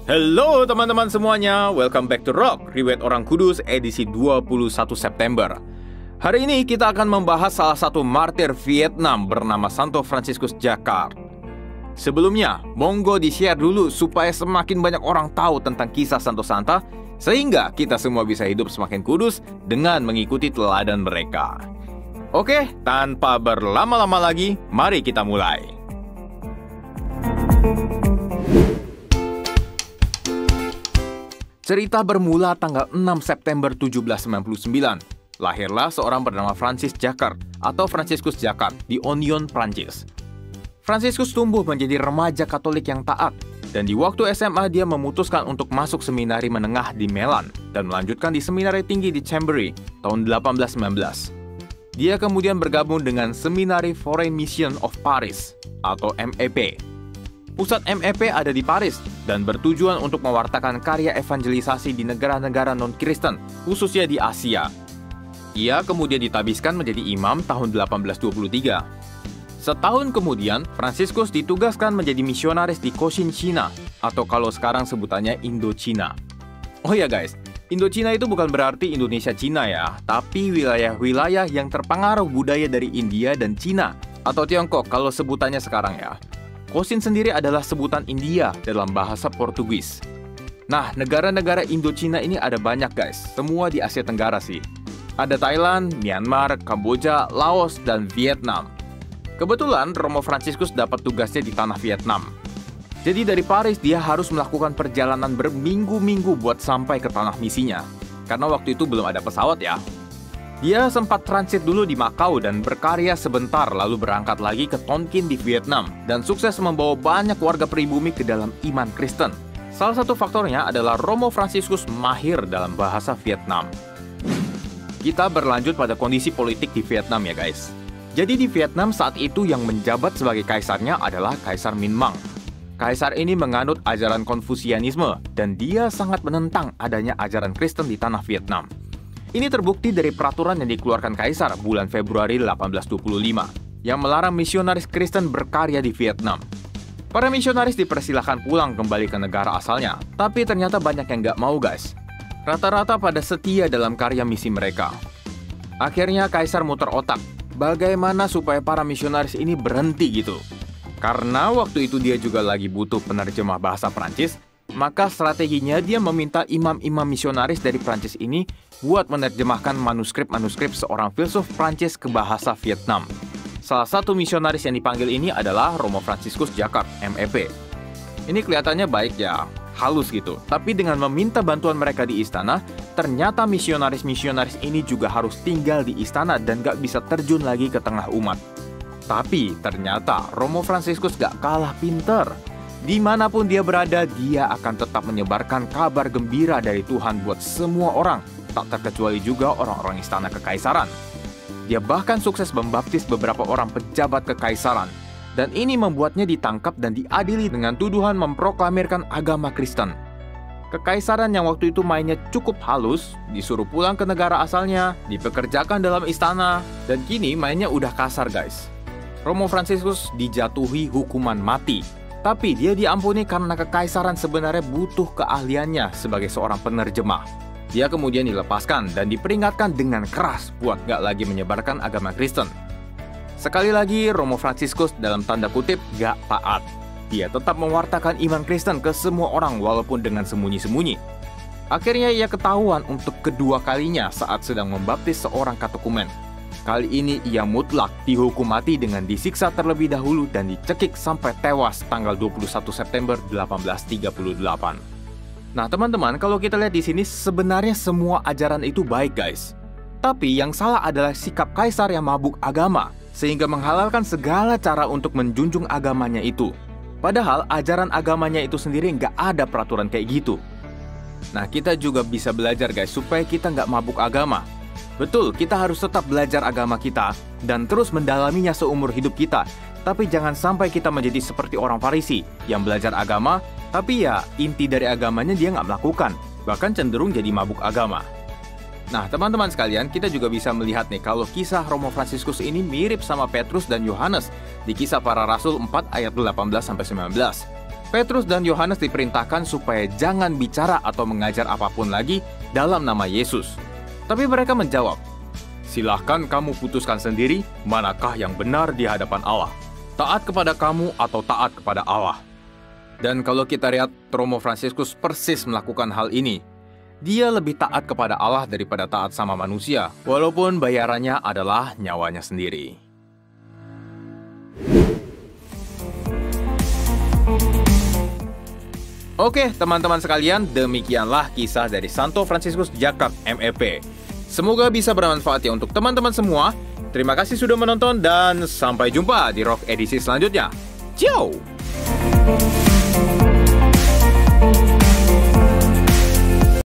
Halo teman-teman semuanya, welcome back to Rock, Riwayat Orang Kudus edisi 21 September. Hari ini kita akan membahas salah satu martir Vietnam bernama Santo Franciscus Jacquard. Sebelumnya, monggo di-share dulu supaya semakin banyak orang tahu tentang kisah Santo Santa, sehingga kita semua bisa hidup semakin kudus dengan mengikuti teladan mereka. Oke, tanpa berlama-lama lagi, mari kita mulai. Cerita bermula tanggal 6 September 1799. Lahirlah seorang bernama Francis Jacquard atau Franciscus Jacquard di Onion, Prancis. Franciscus tumbuh menjadi remaja Katolik yang taat, dan di waktu SMA dia memutuskan untuk masuk seminari menengah di Melan dan melanjutkan di seminari tinggi di Chambéry tahun 1819. Dia kemudian bergabung dengan Seminari Foreign Mission of Paris atau MEP. Pusat MEP ada di Paris dan bertujuan untuk mewartakan karya evangelisasi di negara-negara non-Kristen, khususnya di Asia. Ia kemudian ditabiskan menjadi imam tahun 1823. Setahun kemudian, Franciscus ditugaskan menjadi misionaris di Cochin, China, atau kalau sekarang sebutannya Indochina. Oh ya guys, Indochina itu bukan berarti Indonesia Cina ya, tapi wilayah-wilayah yang terpengaruh budaya dari India dan Cina, atau Tiongkok kalau sebutannya sekarang ya. Cochin sendiri adalah sebutan India dalam bahasa Portugis. Nah, negara-negara Indochina ini ada banyak guys, semua di Asia Tenggara sih. Ada Thailand, Myanmar, Kamboja, Laos, dan Vietnam. Kebetulan Romo Franciscus dapat tugasnya di tanah Vietnam. Jadi dari Paris dia harus melakukan perjalanan berminggu-minggu buat sampai ke tanah misinya. Karena waktu itu belum ada pesawat ya. Dia sempat transit dulu di Macau dan berkarya sebentar lalu berangkat lagi ke Tonkin di Vietnam dan sukses membawa banyak warga pribumi ke dalam iman Kristen. Salah satu faktornya adalah Romo Franciscus mahir dalam bahasa Vietnam. Kita berlanjut pada kondisi politik di Vietnam ya guys. Jadi di Vietnam saat itu yang menjabat sebagai kaisarnya adalah Kaisar Minh Mang. Kaisar ini menganut ajaran Konfusianisme dan dia sangat menentang adanya ajaran Kristen di tanah Vietnam. Ini terbukti dari peraturan yang dikeluarkan Kaisar bulan Februari 1825 yang melarang misionaris Kristen berkarya di Vietnam. Para misionaris dipersilahkan pulang kembali ke negara asalnya, tapi ternyata banyak yang nggak mau guys. Rata-rata pada setia dalam karya misi mereka. Akhirnya Kaisar muter otak, bagaimana supaya para misionaris ini berhenti gitu. Karena waktu itu dia juga lagi butuh penerjemah bahasa Prancis, maka strateginya dia meminta imam-imam misionaris dari Prancis ini buat menerjemahkan manuskrip-manuskrip seorang filsuf Prancis ke bahasa Vietnam. Salah satu misionaris yang dipanggil ini adalah Romo Franciscus Jacquard, MEP. Ini kelihatannya baik ya, halus gitu. Tapi dengan meminta bantuan mereka di istana, ternyata misionaris-misionaris ini juga harus tinggal di istana dan gak bisa terjun lagi ke tengah umat. Tapi ternyata Romo Franciscus gak kalah pinter. Dimanapun dia berada, dia akan tetap menyebarkan kabar gembira dari Tuhan buat semua orang, tak terkecuali juga orang-orang istana kekaisaran. Dia bahkan sukses membaptis beberapa orang pejabat kekaisaran, dan ini membuatnya ditangkap dan diadili dengan tuduhan memproklamirkan agama Kristen. Kekaisaran yang waktu itu mainnya cukup halus, disuruh pulang ke negara asalnya, dipekerjakan dalam istana, dan kini mainnya udah kasar guys. Romo Franciscus dijatuhi hukuman mati. Tapi dia diampuni karena kekaisaran sebenarnya butuh keahliannya sebagai seorang penerjemah. Dia kemudian dilepaskan dan diperingatkan dengan keras buat gak lagi menyebarkan agama Kristen. Sekali lagi, Romo Franciscus dalam tanda kutip gak taat. Dia tetap mewartakan iman Kristen ke semua orang walaupun dengan sembunyi-sembunyi. Akhirnya ia ketahuan untuk kedua kalinya saat sedang membaptis seorang katekumen. Kali ini ia mutlak dihukum mati dengan disiksa terlebih dahulu dan dicekik sampai tewas tanggal 21 September 1838. Nah teman-teman, kalau kita lihat di sini sebenarnya semua ajaran itu baik guys. Tapi yang salah adalah sikap kaisar yang mabuk agama, sehingga menghalalkan segala cara untuk menjunjung agamanya itu. Padahal ajaran agamanya itu sendiri nggak ada peraturan kayak gitu. Nah kita juga bisa belajar guys supaya kita nggak mabuk agama. Betul, kita harus tetap belajar agama kita dan terus mendalaminya seumur hidup kita. Tapi jangan sampai kita menjadi seperti orang Farisi yang belajar agama, tapi ya inti dari agamanya dia nggak melakukan, bahkan cenderung jadi mabuk agama. Nah, teman-teman sekalian, kita juga bisa melihat nih kalau kisah Romo Franciscus ini mirip sama Petrus dan Yohanes di Kisah Para Rasul 4 ayat 18-19. Petrus dan Yohanes diperintahkan supaya jangan bicara atau mengajar apapun lagi dalam nama Yesus. Tapi mereka menjawab, "Silahkan kamu putuskan sendiri manakah yang benar di hadapan Allah, taat kepada kamu atau taat kepada Allah." Dan kalau kita lihat, Romo Fransiskus persis melakukan hal ini. Dia lebih taat kepada Allah daripada taat sama manusia, walaupun bayarannya adalah nyawanya sendiri. Oke, teman-teman sekalian, demikianlah kisah dari Santo Fransiskus Jakart, MEP. Semoga bisa bermanfaat ya untuk teman-teman semua. Terima kasih sudah menonton dan sampai jumpa di Rock edisi selanjutnya. Ciao!